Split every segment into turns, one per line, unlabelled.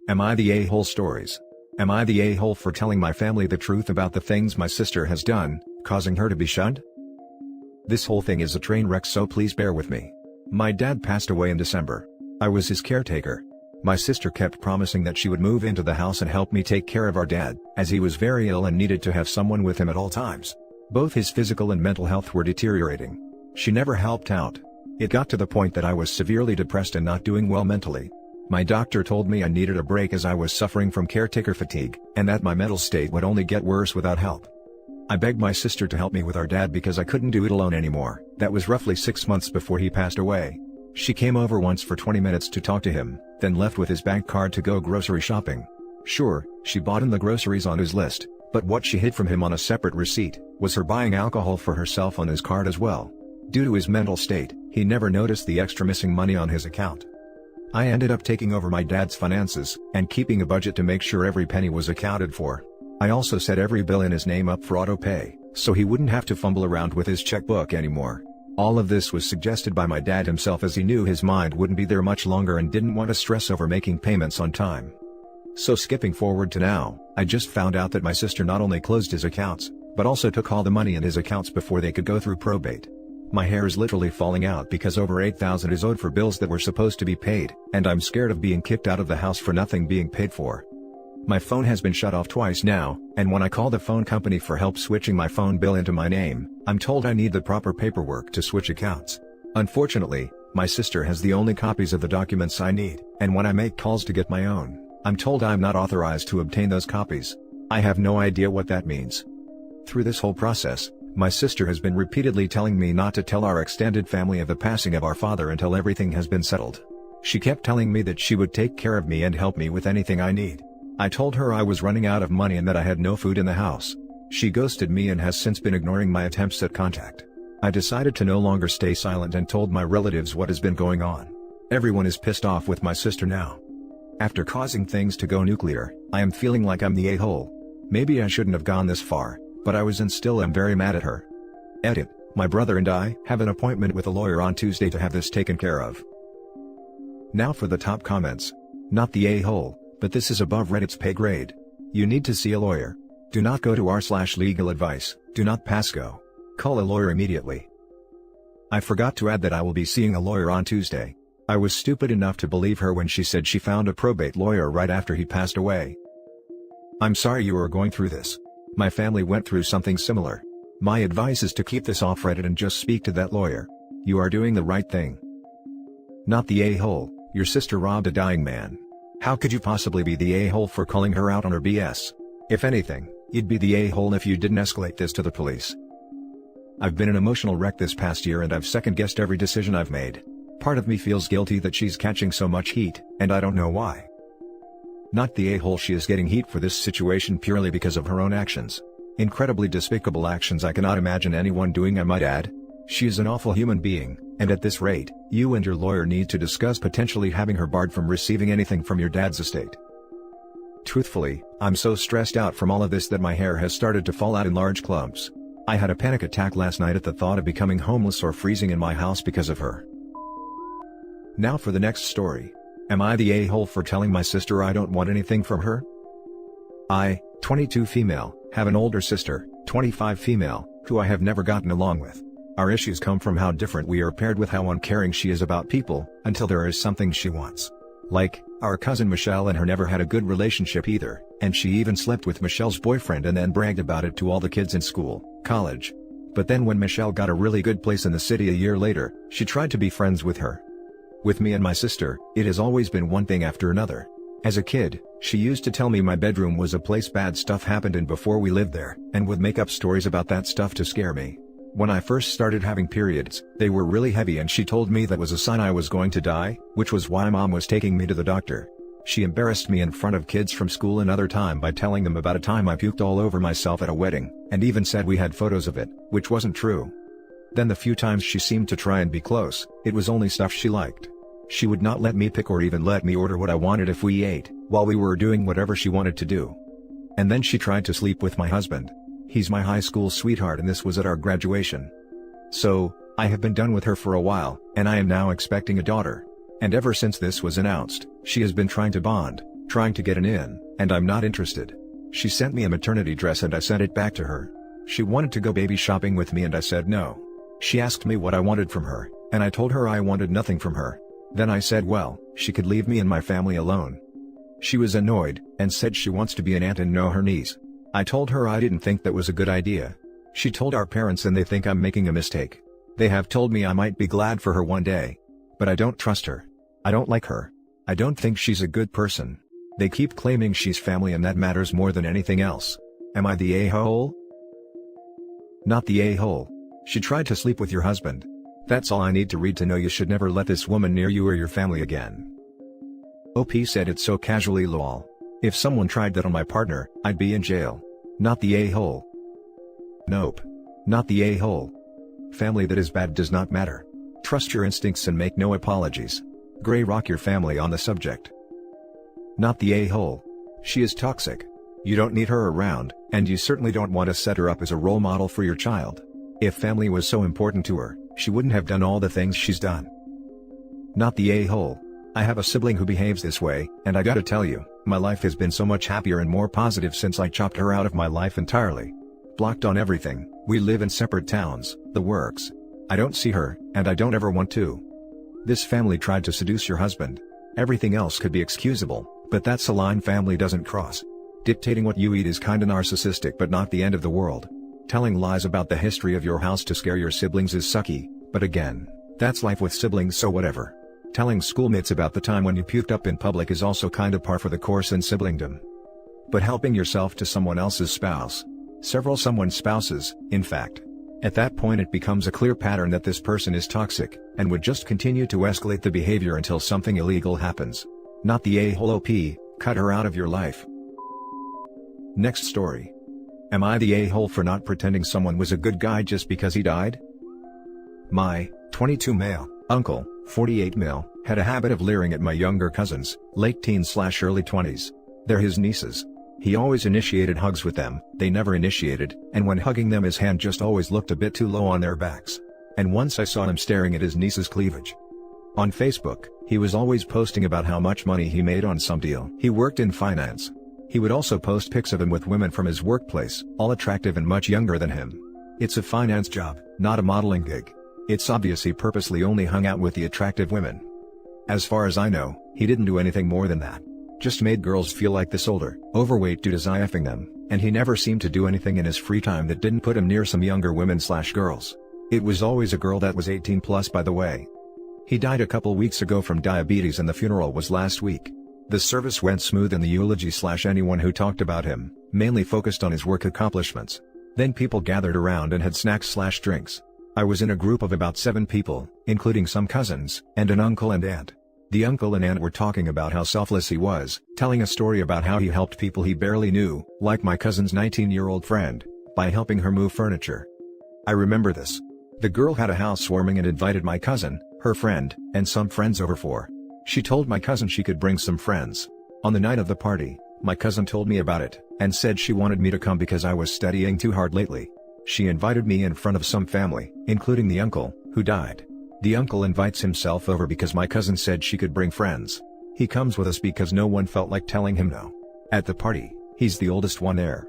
Am I the a-hole stories? Am I the a-hole for telling my family the truth about the things my sister has done, causing her to be shunned? This whole thing is a train wreck, so please bear with me. My dad passed away in December. I was his caretaker. My sister kept promising that she would move into the house and help me take care of our dad, as he was very ill and needed to have someone with him at all times. Both his physical and mental health were deteriorating. She never helped out. It got to the point that I was severely depressed and not doing well mentally. My doctor told me I needed a break as I was suffering from caretaker fatigue, and that my mental state would only get worse without help. I begged my sister to help me with our dad because I couldn't do it alone anymore. That was roughly 6 months before he passed away. She came over once for 20 minutes to talk to him, then left with his bank card to go grocery shopping. Sure, she bought in the groceries on his list, but what she hid from him on a separate receipt was her buying alcohol for herself on his card as well. Due to his mental state, he never noticed the extra missing money on his account. I ended up taking over my dad's finances, and keeping a budget to make sure every penny was accounted for. I also set every bill in his name up for auto pay, so he wouldn't have to fumble around with his checkbook anymore. All of this was suggested by my dad himself, as he knew his mind wouldn't be there much longer and didn't want to stress over making payments on time. So skipping forward to now, I just found out that my sister not only closed his accounts, but also took all the money in his accounts before they could go through probate. My hair is literally falling out because over $8,000 is owed for bills that were supposed to be paid, and I'm scared of being kicked out of the house for nothing being paid for. My phone has been shut off twice now, and when I call the phone company for help switching my phone bill into my name, I'm told I need the proper paperwork to switch accounts. Unfortunately, my sister has the only copies of the documents I need, and when I make calls to get my own, I'm told I'm not authorized to obtain those copies. I have no idea what that means. Through this whole process, my sister has been repeatedly telling me not to tell our extended family of the passing of our father until everything has been settled. She kept telling me that she would take care of me and help me with anything I need. I told her I was running out of money and that I had no food in the house. She ghosted me and has since been ignoring my attempts at contact. I decided to no longer stay silent and told my relatives what has been going on. Everyone is pissed off with my sister now. After causing things to go nuclear, I am feeling like I'm the a-hole. Maybe I shouldn't have gone this far, but I was and still am very mad at her. Edit: my brother and I have an appointment with a lawyer on Tuesday to have this taken care of. Now for the top comments. Not the a-hole, but this is above Reddit's pay grade. You need to see a lawyer. Do not go to r/legal advice, do not pass go. Call a lawyer immediately. I forgot to add that I will be seeing a lawyer on Tuesday. I was stupid enough to believe her when she said she found a probate lawyer right after he passed away. I'm sorry you are going through this. My family went through something similar. My advice is to keep this off Reddit and just speak to that lawyer. You are doing the right thing. Not the a-hole, your sister robbed a dying man. How could you possibly be the a-hole for calling her out on her BS? If anything, you'd be the a-hole if you didn't escalate this to the police. I've been an emotional wreck this past year and I've second-guessed every decision I've made. Part of me feels guilty that she's catching so much heat, and I don't know why. Not the a-hole, she is getting heat for this situation purely because of her own actions. Incredibly despicable actions I cannot imagine anyone doing, I might add. She is an awful human being, and at this rate, you and your lawyer need to discuss potentially having her barred from receiving anything from your dad's estate. Truthfully, I'm so stressed out from all of this that my hair has started to fall out in large clumps. I had a panic attack last night at the thought of becoming homeless or freezing in my house because of her. Now for the next story. Am I the a-hole for telling my sister I don't want anything from her? I, 22 female, have an older sister, 25 female, who I have never gotten along with. Our issues come from how different we are paired with how uncaring she is about people, until there is something she wants. Like, our cousin Michelle and her never had a good relationship either, and she even slept with Michelle's boyfriend and then bragged about it to all the kids in school, college. But then when Michelle got a really good place in the city a year later, she tried to be friends with her. With me and my sister, it has always been one thing after another. As a kid, she used to tell me my bedroom was a place bad stuff happened in before we lived there, and would make up stories about that stuff to scare me. When I first started having periods, they were really heavy and she told me that was a sign I was going to die, which was why Mom was taking me to the doctor. She embarrassed me in front of kids from school another time by telling them about a time I puked all over myself at a wedding, and even said we had photos of it, which wasn't true. Then the few times she seemed to try and be close, it was only stuff she liked. She would not let me pick or even let me order what I wanted if we ate, while we were doing whatever she wanted to do. And then she tried to sleep with my husband. He's my high school sweetheart and this was at our graduation. So, I have been done with her for a while, and I am now expecting a daughter. And ever since this was announced, she has been trying to bond, trying to get an in, and I'm not interested. She sent me a maternity dress and I sent it back to her. She wanted to go baby shopping with me and I said no. She asked me what I wanted from her, and I told her I wanted nothing from her. Then I said well, she could leave me and my family alone. She was annoyed, and said she wants to be an aunt and know her niece. I told her I didn't think that was a good idea. She told our parents and they think I'm making a mistake. They have told me I might be glad for her one day. But I don't trust her. I don't like her. I don't think she's a good person. They keep claiming she's family and that matters more than anything else. Am I the a-hole? Not the a-hole. She tried to sleep with your husband. That's all I need to read to know you should never let this woman near you or your family again. OP said it so casually lol. If someone tried that on my partner, I'd be in jail. Not the a-hole. Nope. Not the a-hole. Family that is bad does not matter. Trust your instincts and make no apologies. Gray rock your family on the subject. Not the a-hole. She is toxic. You don't need her around, and you certainly don't want to set her up as a role model for your child. If family was so important to her, she wouldn't have done all the things she's done. Not the a-hole. I have a sibling who behaves this way, and I gotta tell you, my life has been so much happier and more positive since I chopped her out of my life entirely. Blocked on everything, we live in separate towns, the works. I don't see her, and I don't ever want to. This family tried to seduce your husband. Everything else could be excusable, but that's a line family doesn't cross. Dictating what you eat is kinda narcissistic but not the end of the world. Telling lies about the history of your house to scare your siblings is sucky, but again, that's life with siblings so whatever. Telling schoolmates about the time when you puked up in public is also kinda par for the course in siblingdom. But helping yourself to someone else's spouse. Someone's spouses, in fact. At that point it becomes a clear pattern that this person is toxic, and would just continue to escalate the behavior until something illegal happens. Not the a-hole OP, cut her out of your life. Next story. Am I the a-hole for not pretending someone was a good guy just because he died? My 22 male uncle, 48 male, had a habit of leering at my younger cousins, late teens/early 20s. They're his nieces. He always initiated hugs with them, they never initiated, and when hugging them his hand just always looked a bit too low on their backs. And once I saw him staring at his niece's cleavage. On Facebook, he was always posting about how much money he made on some deal. He worked in finance. He would also post pics of him with women from his workplace, all attractive and much younger than him. It's a finance job, not a modeling gig. It's obvious he purposely only hung out with the attractive women. As far as I know, he didn't do anything more than that. Just made girls feel like this older, overweight dude is IFing them, and he never seemed to do anything in his free time that didn't put him near some younger women/girls. It was always a girl that was 18 plus by the way. He died a couple weeks ago from diabetes and the funeral was last week. The service went smooth and the eulogy/anyone who talked about him, mainly focused on his work accomplishments. Then people gathered around and had snacks/drinks. I was in a group of about 7 people, including some cousins, and an uncle and aunt. The uncle and aunt were talking about how selfless he was, telling a story about how he helped people he barely knew, like my cousin's 19-year-old friend, by helping her move furniture. I remember this. The girl had a housewarming and invited my cousin, her friend, and some friends over for. She told my cousin she could bring some friends. On the night of the party, my cousin told me about it, and said she wanted me to come because I was studying too hard lately. She invited me in front of some family, including the uncle, who died. The uncle invites himself over because my cousin said she could bring friends. He comes with us because no one felt like telling him no. At the party, he's the oldest one there.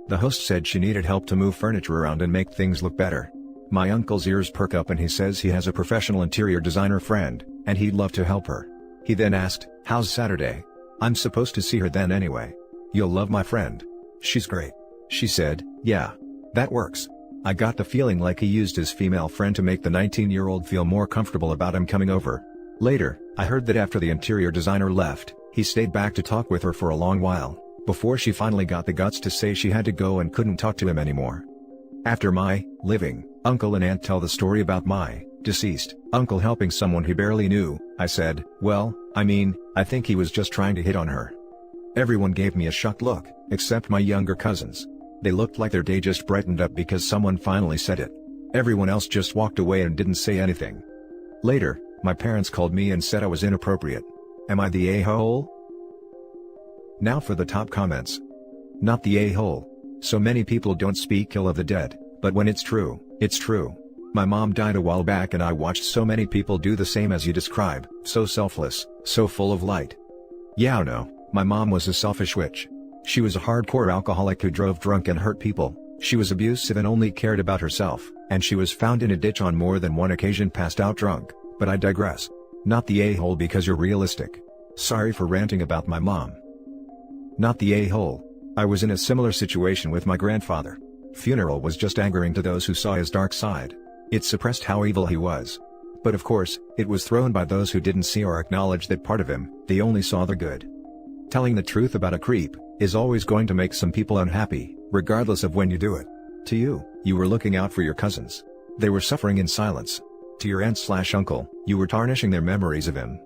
The host said she needed help to move furniture around and make things look better. My uncle's ears perk up and he says he has a professional interior designer friend, and he'd love to help her. He then asked, "How's Saturday? I'm supposed to see her then anyway. You'll love my friend. She's great." She said, "Yeah. That works." I got the feeling like he used his female friend to make the 19-year-old feel more comfortable about him coming over. Later, I heard that after the interior designer left, he stayed back to talk with her for a long while, before she finally got the guts to say she had to go and couldn't talk to him anymore. After my living uncle and aunt tell the story about my deceased uncle helping someone he barely knew, I said, "Well, I think he was just trying to hit on her." Everyone gave me a shocked look, except my younger cousins. They looked like their day just brightened up because someone finally said it. Everyone else just walked away and didn't say anything. Later, my parents called me and said I was inappropriate. Am I the a-hole? Now for the top comments. Not the a-hole. So many people don't speak ill of the dead, but when it's true, it's true. My mom died a while back and I watched so many people do the same as you describe, so selfless, so full of light. Yeah, no, My mom was a selfish witch. She was a hardcore alcoholic who drove drunk and hurt people. She was abusive and only cared about herself, and she was found in a ditch on more than one occasion passed out drunk, but I digress. Not the a-hole because you're realistic. Sorry for ranting about my mom. Not the a-hole. I was in a similar situation with my grandfather. Funeral was just angering to those who saw his dark side. It suppressed how evil he was. But of course, it was thrown by those who didn't see or acknowledge that part of him, they only saw the good. Telling the truth about a creep is always going to make some people unhappy, regardless of when you do it. To you, you were looking out for your cousins. They were suffering in silence. To your aunt/uncle, you were tarnishing their memories of him.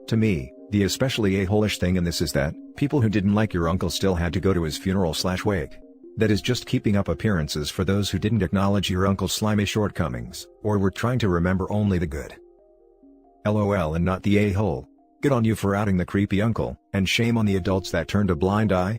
To me, the especially a-hole-ish thing in this is that, people who didn't like your uncle still had to go to his funeral/wake. That is just keeping up appearances for those who didn't acknowledge your uncle's slimy shortcomings, or were trying to remember only the good. LOL and not the a-hole. Good on you for outing the creepy uncle, and shame on the adults that turned a blind eye.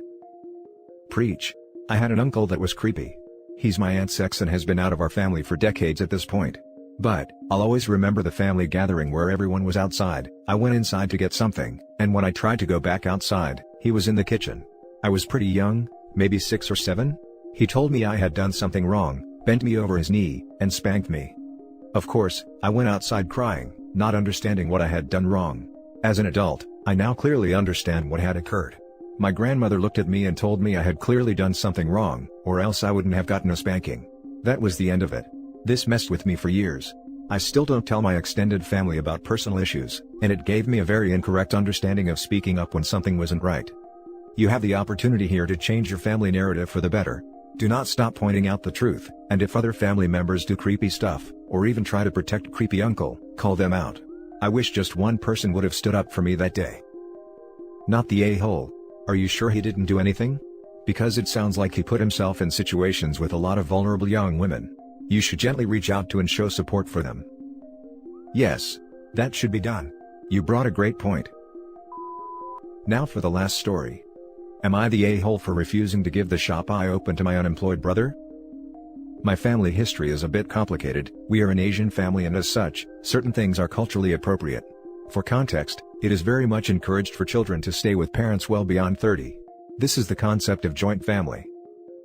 Preach. I had an uncle that was creepy. He's my aunt's ex and has been out of our family for decades at this point. But, I'll always remember the family gathering where everyone was outside. I went inside to get something, and when I tried to go back outside, he was in the kitchen. I was pretty young, maybe 6 or 7? He told me I had done something wrong, bent me over his knee, and spanked me. Of course, I went outside crying, not understanding what I had done wrong. As an adult, I now clearly understand what had occurred. My grandmother looked at me and told me I had clearly done something wrong, or else I wouldn't have gotten a spanking. That was the end of it. This messed with me for years. I still don't tell my extended family about personal issues, and it gave me a very incorrect understanding of speaking up when something wasn't right. You have the opportunity here to change your family narrative for the better. Do not stop pointing out the truth, and if other family members do creepy stuff, or even try to protect creepy uncle, call them out. I wish just one person would have stood up for me that day. Not the a-hole. Are you sure he didn't do anything? Because it sounds like he put himself in situations with a lot of vulnerable young women. You should gently reach out to and show support for them. Yes. That should be done. You brought a great point. Now for the last story. Am I the a-hole for refusing to give the shop I opened to my unemployed brother? My family history is a bit complicated. We are an Asian family and as such, certain things are culturally appropriate. For context, it is very much encouraged for children to stay with parents well beyond 30. This is the concept of joint family.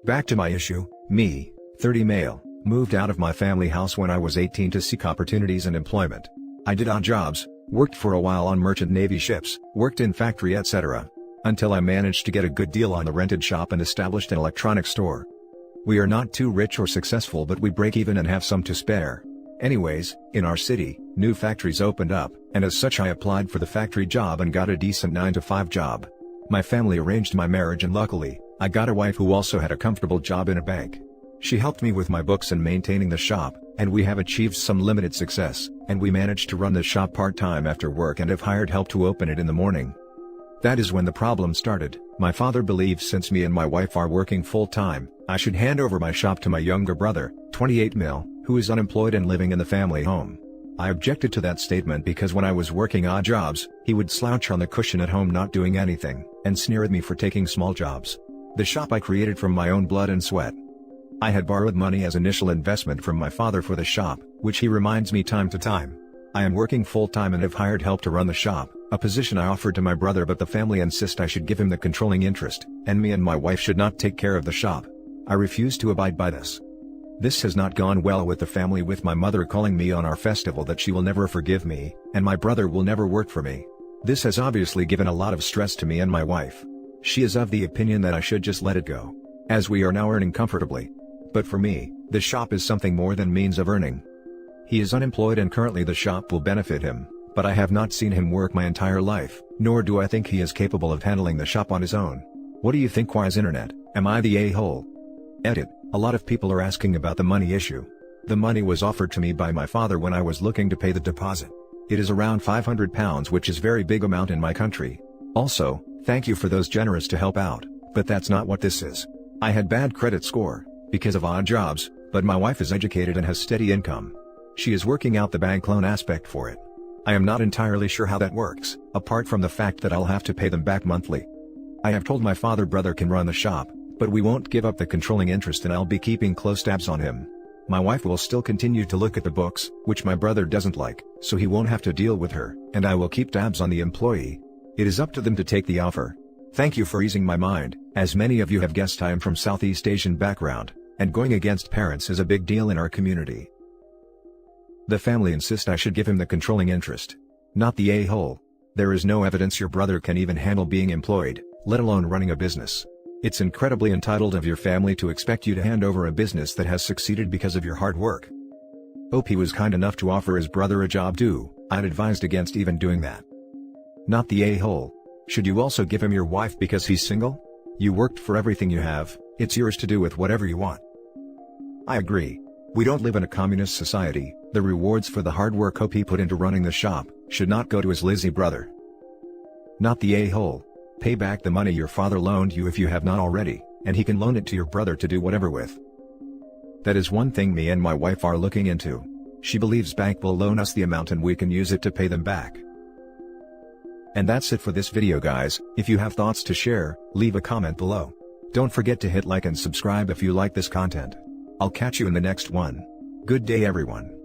Back to my issue, me, 30 male, moved out of my family house when I was 18 to seek opportunities and employment. I did odd jobs, worked for a while on merchant navy ships, worked in factory etc. Until I managed to get a good deal on the rented shop and established an electronics store. We are not too rich or successful but we break even and have some to spare. Anyways, in our city, new factories opened up, and as such I applied for the factory job and got a decent 9-to-5 job. My family arranged my marriage and luckily, I got a wife who also had a comfortable job in a bank. She helped me with my books and maintaining the shop, and we have achieved some limited success, and we managed to run the shop part-time after work and have hired help to open it in the morning. That is when the problem started. My father believes since me and my wife are working full-time, I should hand over my shop to my younger brother, 28 mil, who is unemployed and living in the family home. I objected to that statement because when I was working odd jobs, he would slouch on the cushion at home not doing anything, and sneer at me for taking small jobs. The shop I created from my own blood and sweat. I had borrowed money as initial investment from my father for the shop, which he reminds me time to time. I am working full-time and have hired help to run the shop, a position I offered to my brother but the family insist I should give him the controlling interest, and me and my wife should not take care of the shop. I refuse to abide by this. This has not gone well with the family, with my mother calling me on our festival that she will never forgive me, and my brother will never work for me. This has obviously given a lot of stress to me and my wife. She is of the opinion that I should just let it go, as we are now earning comfortably. But for me, the shop is something more than means of earning. He is unemployed and currently the shop will benefit him, but I have not seen him work my entire life, nor do I think he is capable of handling the shop on his own. What do you think, Wise Internet? Am I the a-hole? Edit. A lot of people are asking about the money issue. The money was offered to me by my father when I was looking to pay the deposit. It is around £500, which is very big amount in my country. Also, thank you for those generous to help out, but that's not what this is. I had bad credit score, because of odd jobs, but my wife is educated and has steady income. She is working out the bank loan aspect for it. I am not entirely sure how that works, apart from the fact that I'll have to pay them back monthly. I have told my brother can run the shop, but we won't give up the controlling interest and I'll be keeping close tabs on him. My wife will still continue to look at the books, which my brother doesn't like, so he won't have to deal with her, and I will keep tabs on the employee. It is up to them to take the offer. Thank you for easing my mind. As many of you have guessed, I am from Southeast Asian background, and going against parents is a big deal in our community. The family insist I should give him the controlling interest. Not the a-hole. There is no evidence your brother can even handle being employed, let alone running a business. It's incredibly entitled of your family to expect you to hand over a business that has succeeded because of your hard work. Hope he was kind enough to offer his brother a job too. I'd advised against even doing that. Not the a-hole. Should you also give him your wife because he's single? You worked for everything you have, it's yours to do with whatever you want. I agree. We don't live in a communist society. The rewards for the hard work Hope put into running the shop should not go to his lazy brother. Not the a-hole. Pay back the money your father loaned you if you have not already, and he can loan it to your brother to do whatever with. That is one thing me and my wife are looking into. She believes bank will loan us the amount and we can use it to pay them back. And that's it for this video, guys. If you have thoughts to share, leave a comment below. Don't forget to hit like and subscribe if you like this content. I'll catch you in the next one. Good day everyone.